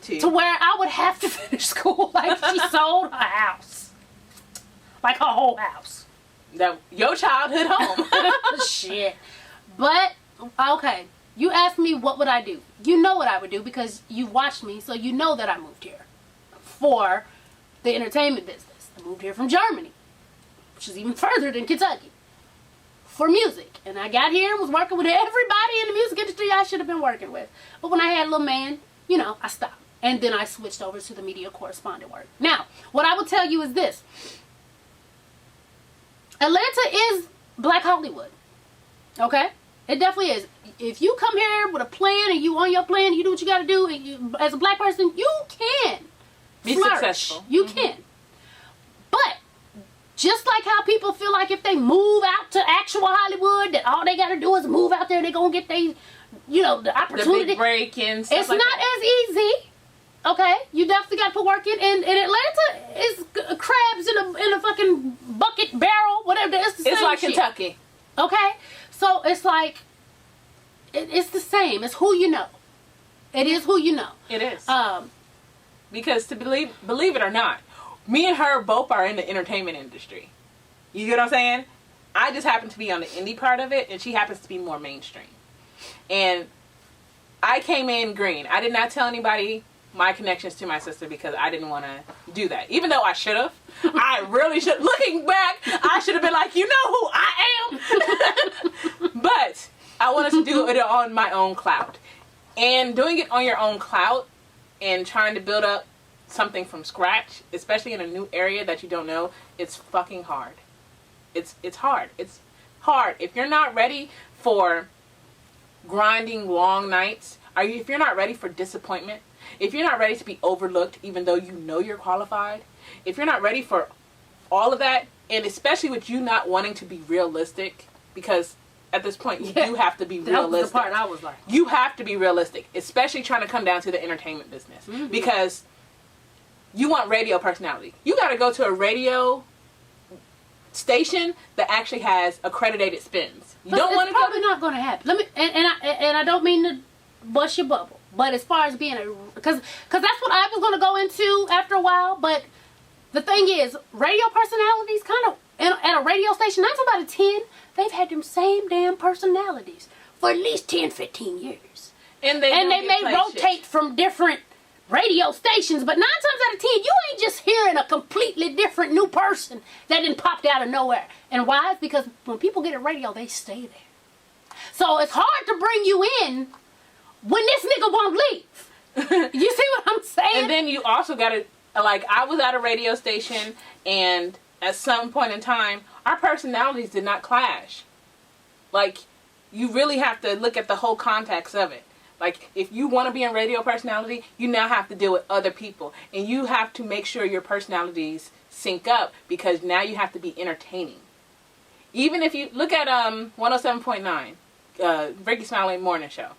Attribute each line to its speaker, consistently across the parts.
Speaker 1: To where I would have to finish school. Like, she sold her house. Like, her whole house.
Speaker 2: Your childhood home.
Speaker 1: Shit. But, okay. You asked me what would I do. You know what I would do because you watched me, so you know that I moved here for the entertainment business. I moved here from Germany, which is even further than Kentucky, for music. And I got here and was working with everybody in the music industry I should have been working with. But when I had a little man, you know, I stopped. And then I switched over to the media correspondent work. Now, what I will tell you is this. Atlanta is Black Hollywood. Okay? It definitely is. If you come here with a plan and you on your plan, you do what you got to do, and you, as a black person, you can
Speaker 2: be
Speaker 1: flourish.
Speaker 2: Successful.
Speaker 1: You can. But just like how people feel like if they move out to actual Hollywood, that all they got to do is move out there, they're going to get they, you know, the opportunity.
Speaker 2: The big break and stuff
Speaker 1: it's
Speaker 2: like
Speaker 1: not
Speaker 2: that.
Speaker 1: as easy. Okay, you definitely got to put work in. And Atlanta is crabs in a fucking bucket barrel, whatever. It's the same
Speaker 2: It's like
Speaker 1: shit.
Speaker 2: Kentucky.
Speaker 1: Okay, so it's like it's the same. It's who you know. It is who you know.
Speaker 2: It is. Because to believe it or not, me and her both are in the entertainment industry. You get what I'm saying? I just happen to be on the indie part of it, and she happens to be more mainstream. And I came in green. I did not tell anybody my connections to my sister because I didn't want to do that. Even though I should have. I really should. Looking back, I should have been like, you know who I am? But I wanted to do it on my own clout. And doing it on your own clout and trying to build up something from scratch, especially in a new area that you don't know, it's fucking hard. It's hard. It's hard. If you're not ready for grinding long nights, if you're not ready for disappointment, if you're not ready to be overlooked even though you know you're qualified, if you're not ready for all of that, and especially with you not wanting to be realistic, because at this point you do have to be realistic.
Speaker 1: That was the part I was like.
Speaker 2: You have to be realistic, especially trying to come down to the entertainment business. Mm-hmm. Because you want radio personality. You got to go to a radio station that actually has accredited spins. You don't want to go.
Speaker 1: It's probably not going to happen. Let me and I don't mean to bust your bubble, but as far as being because that's what I was going to go into after a while. But the thing is, radio personalities kind of at a radio station, 9 times out of 10, they've had them same damn personalities for at least 10, 15 years, and they may rotate from different radio stations, but 9 times out of 10, you ain't just hearing a completely different new person that didn't popped out of nowhere. And why? It's because when people get a radio, they stay there. So it's hard to bring you in when this nigga won't leave. You see what I'm saying?
Speaker 2: And then you also got to, like, I was at a radio station, and at some point in time, our personalities did not clash. Like, you really have to look at the whole context of it. Like, if you want to be a radio personality, you now have to deal with other people. And you have to make sure your personalities sync up, because now you have to be entertaining. Even if you look at 107.9, Ricky Smiley Morning Show.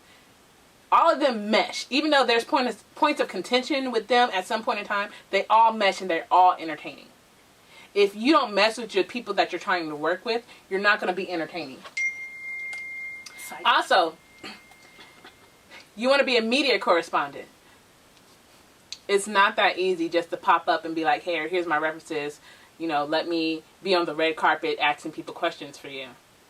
Speaker 2: All of them mesh. Even though there's points of contention with them at some point in time, they all mesh and they're all entertaining. If you don't mess with your people that you're trying to work with, you're not going to be entertaining. Also, you want to be a media correspondent. It's not that easy just to pop up and be like, hey, here's my references. You know, let me be on the red carpet asking people questions for you.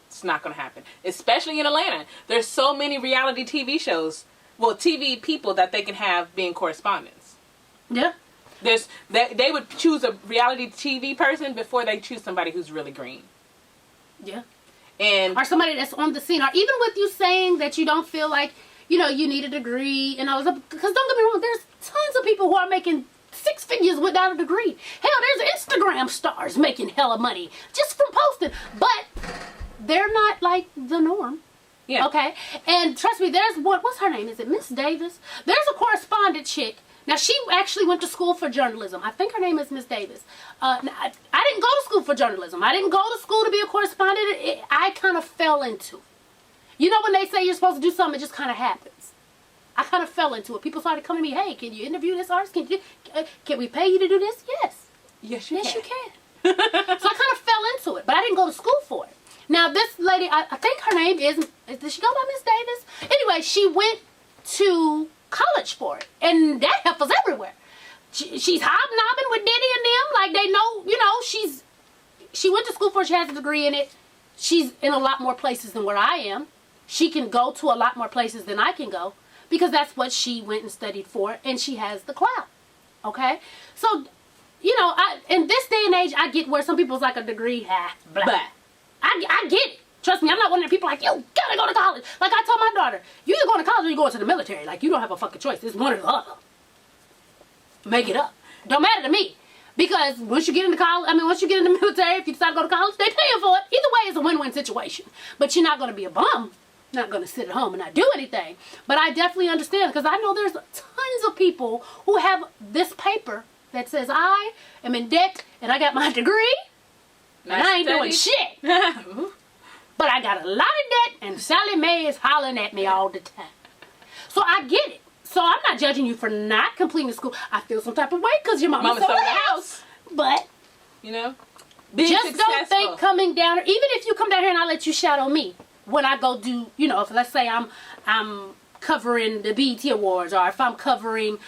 Speaker 2: It's not going to happen. Especially in Atlanta. There's so many reality TV shows. Well, TV people that they can have being correspondents.
Speaker 1: Yeah.
Speaker 2: They would choose a reality TV person before they choose somebody who's really green.
Speaker 1: Yeah.
Speaker 2: Or
Speaker 1: somebody that's on the scene. Or even with you saying that you don't feel like, you know, you need a degree. And I was like, because don't get me wrong, there's tons of people who are making 6 figures without a degree. Hell, there's Instagram stars making hella money just from posting. But they're not like the norm.
Speaker 2: Yeah.
Speaker 1: Okay? And trust me, there's what's her name? Is it Miss Davis? There's a correspondent chick. Now, she actually went to school for journalism. I think her name is Miss Davis. I didn't go to school for journalism. I didn't go to school to be a correspondent. I kind of fell into it. You know when they say you're supposed to do something, it just kind of happens. I kind of fell into it. People started coming to me, hey, can you interview this artist? Can we pay you to do this? Yes.
Speaker 2: Yes, you can.
Speaker 1: So I kind of fell into it, but I didn't go to school for it. Now, this lady, I think her name is, did she go by Miss Davis? Anyway, she went to college for it. And that heifer's everywhere. She's hobnobbing with Diddy and them. Like, they know, you know, she went to school for it. She has a degree in it. She's in a lot more places than where I am. She can go to a lot more places than I can go because that's what she went and studied for, and she has the clout. Okay? So, you know, in this day and age, I get where some people's like a degree, blah. I get it. Trust me, I'm not one of the people like, you gotta go to college. Like I told my daughter, you either going to college or you going to the military. Like, you don't have a fucking choice. It's one or the other. Make it up. Don't matter to me. Because once you get into college, once you get in the military, if you decide to go to college, they pay you for it. Either way, it's a win-win situation. But you're not going to be a bum. Not going to sit at home and not do anything. But I definitely understand, because I know there's tons of people who have this paper that says, I am in debt and I got my degree and I ain't doing shit. But I got a lot of debt and Sally Mae is hollering at me all the time. So I get it. So I'm not judging you for not completing school. I feel some type of way because your mama sold the house. But,
Speaker 2: you know,
Speaker 1: just don't think coming down, even if you come down here and I let you shadow me when I go do, you know, if let's say I'm covering the BET Awards, or if I'm covering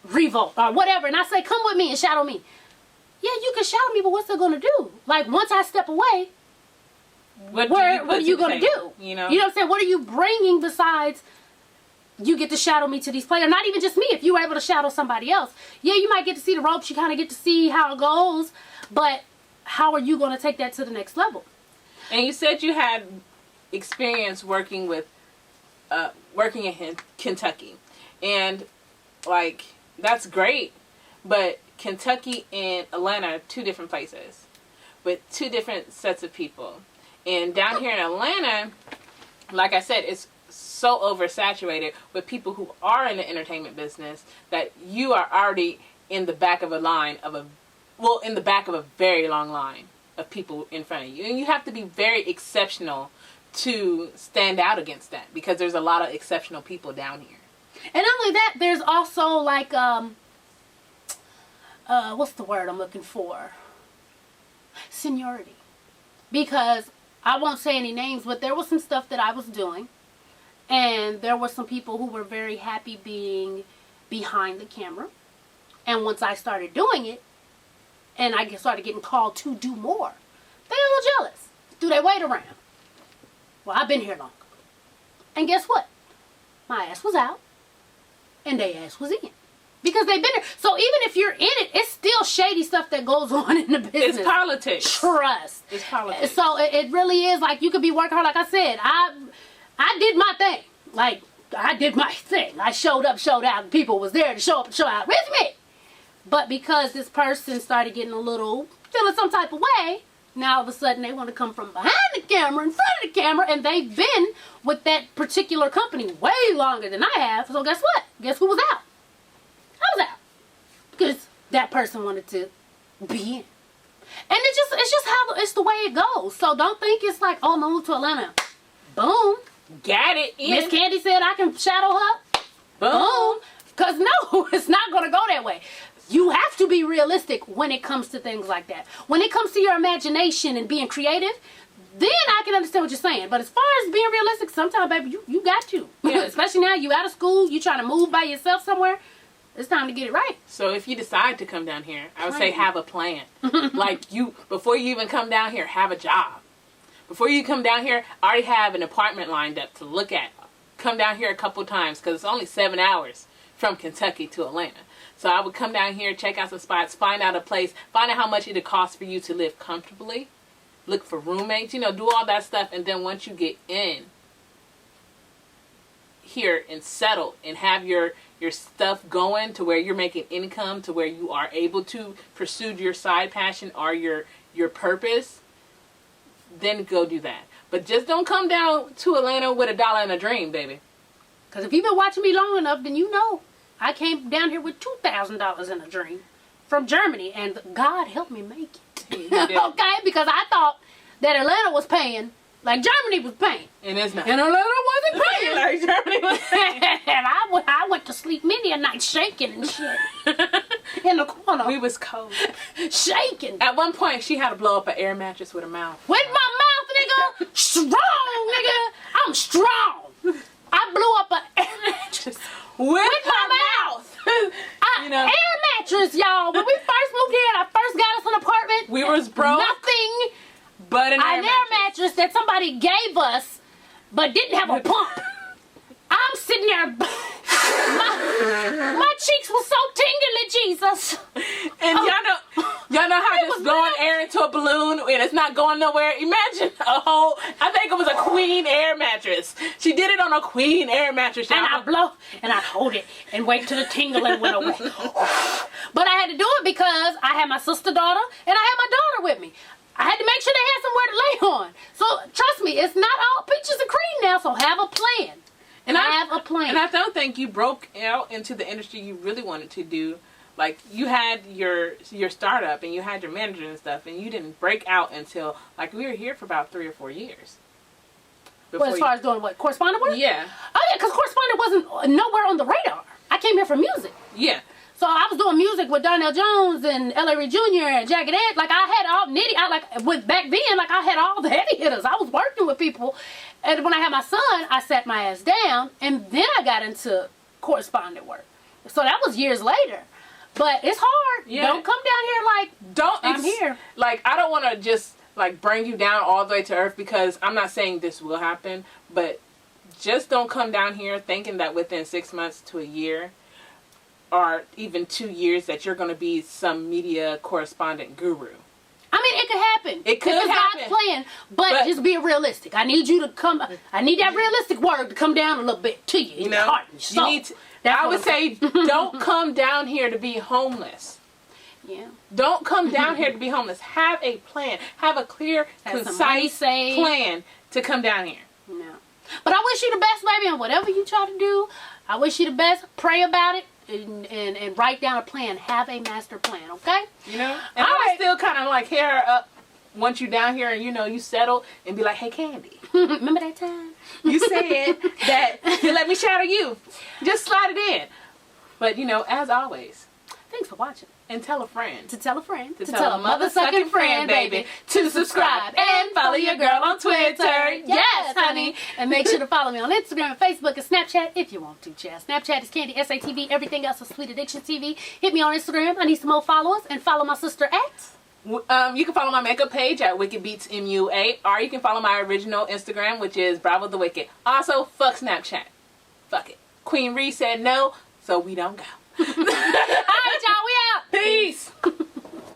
Speaker 1: Revolt or whatever, and I say come with me and shadow me. Yeah, you can shadow me, but what's it gonna do? Like, once I step away, what are you gonna do? You know what I'm saying? What are you bringing besides? You get to shadow me to these players. Not even just me. If you were able to shadow somebody else, yeah, you might get to see the ropes. You kind of get to see how it goes. But how are you going to take that to the next level?
Speaker 2: And you said you had experience working in Kentucky, and like, that's great. But Kentucky and Atlanta are two different places with two different sets of people. And down here in Atlanta, like I said, it's so oversaturated with people who are in the entertainment business that you are already in the back of in the back of a very long line of people in front of you. And you have to be very exceptional to stand out against that, because there's a lot of exceptional people down here.
Speaker 1: And not only that, there's also like, what's the word I'm looking for? Seniority. Because I won't say any names, but there was some stuff that I was doing. And there were some people who were very happy being behind the camera. And once I started doing it, and I started getting called to do more, they got a little jealous. Threw their weight around. Well, I've been here longer. And guess what? My ass was out. And their ass was in. Because they've been there. So even if you're in it, it's still shady stuff that goes on in the business.
Speaker 2: It's politics.
Speaker 1: Trust.
Speaker 2: It's politics.
Speaker 1: So it really is like, you could be working hard. Like I said, I did my thing. Like, I did my thing. I showed up, showed out. People was there to show up and show out with me. But because this person started getting feeling some type of way, now all of a sudden they want to come from behind the camera, in front of the camera, and they've been with that particular company way longer than I have. So guess what? Guess who was out? I was out. Because that person wanted to be in. And it's just how, it's the way it goes. So don't think it's like, oh, I'm gonna move to Atlanta. Boom.
Speaker 2: Got it.
Speaker 1: Miss Candy said I can shadow her. Boom. Because no, it's not going to go that way. You have to be realistic when it comes to things like that. When it comes to your imagination and being creative, then I can understand what you're saying. But as far as being realistic, sometimes, baby, you got to. Yeah. Especially now, you out of school, you trying to move by yourself somewhere. It's time to get it right.
Speaker 2: So if you decide to come down here, I would say have a plan. Like, before you even come down here, have a job. Before you come down here, already have an apartment lined up to look at. Come down here a couple times, because it's only 7 hours from Kentucky to Atlanta. So I would come down here, check out some spots, find out a place, find out how much it would cost for you to live comfortably, look for roommates, do all that stuff. And then once you get in here and settle and have your stuff going to where you're making income, to where you are able to pursue your side passion or your purpose, then go do that. But just don't come down to Atlanta with $1 and a dream, baby.
Speaker 1: Because if you've been watching me long enough, then you know I came down here with $2,000 in a dream from Germany, and God helped me make it. Okay? Because I thought that Atlanta was paying like Germany was paying.
Speaker 2: And it's not.
Speaker 1: And Atlanta wasn't paying.
Speaker 2: Like Germany was paying.
Speaker 1: And I went to sleep many a night shaking and shit. In the corner.
Speaker 2: We was cold.
Speaker 1: Shaking.
Speaker 2: At one point, she had to blow up an air mattress with her mouth.
Speaker 1: With my mouth, nigga. Strong, nigga. I'm strong. I blew up an air mattress
Speaker 2: with my mouth. You know,
Speaker 1: air mattress, y'all. When we first moved here, I first got us an apartment.
Speaker 2: we was broke.
Speaker 1: Nothing.
Speaker 2: But an
Speaker 1: An air mattress that somebody gave us, but didn't have a pump. I'm sitting there. My cheeks were so tingly, Jesus.
Speaker 2: And y'all know how just blowing air into a balloon and it's not going nowhere? Imagine I think it was a queen air mattress. She did it on a queen air mattress.
Speaker 1: And I blow, and I hold it, and wait till the tingling went away. But I had to do it because I had my sister daughter, and I had my daughter with me. I had to make sure they had somewhere to lay on. So, trust me, it's not all peaches and cream now, so have a plan. And have a plan.
Speaker 2: And I don't think you broke out into the industry you really wanted to do. Like, you had your startup and you had your manager and stuff, and you didn't break out until, like, we were here for about 3 or 4 years.
Speaker 1: Well, as far as doing what? Correspondent work?
Speaker 2: Yeah.
Speaker 1: Oh, yeah, because correspondent wasn't nowhere on the radar. I came here for music.
Speaker 2: Yeah.
Speaker 1: So I was doing music with Darnell Jones and L.A. Reid Jr. and Jagged Edge. Like, I had all back then, like, I had all the heavy hitters. I was working with people. And when I had my son, I sat my ass down, and then I got into correspondent work. So that was years later. But it's hard.
Speaker 2: Yeah.
Speaker 1: Don't come down here I'm here.
Speaker 2: Like, I don't want to just, like, bring you down all the way to earth, because I'm not saying this will happen, but just don't come down here thinking that within 6 months to a year or even 2 years that you're going to be some media correspondent guru.
Speaker 1: I mean, it could happen.
Speaker 2: It could
Speaker 1: it's
Speaker 2: happen.
Speaker 1: God's plan, but just be realistic. I need you to come. I need that realistic word to come down a little bit to you in your heart and soul.
Speaker 2: You need to, I would say, don't come down here to be homeless.
Speaker 1: Yeah.
Speaker 2: Don't come down here to be homeless. Have a plan. Have a clear, concise plan to come down here.
Speaker 1: No. But I wish you the best, baby, on whatever you try to do. I wish you the best. Pray about it. And write down a plan. Have a master plan, okay?
Speaker 2: You know? And I would still kind of like hair her up once you down here and, you know, you settle and be like, hey, Candy.
Speaker 1: Remember that time?
Speaker 2: You said that you let me shadow you. Just slide it in. But, you know, as always.
Speaker 1: Thanks for watching.
Speaker 2: And tell a friend.
Speaker 1: To tell a friend.
Speaker 2: To tell a mother-sucking friend, baby. To subscribe and follow your girl on Twitter. Yes, honey.
Speaker 1: And make sure to follow me on Instagram, Facebook, and Snapchat if you want to, child. Snapchat is Candy, SATV. Everything else is Sweet Addiction TV. Hit me on Instagram. I need some more followers. And follow my sister at...
Speaker 2: You can follow my makeup page at Wicked Beats MUA. Or you can follow my original Instagram, which is Bravo the Wicked. Also, fuck Snapchat. Fuck it. Queen Ree said no, so we don't go.
Speaker 1: All right, y'all. We out.
Speaker 2: Peace.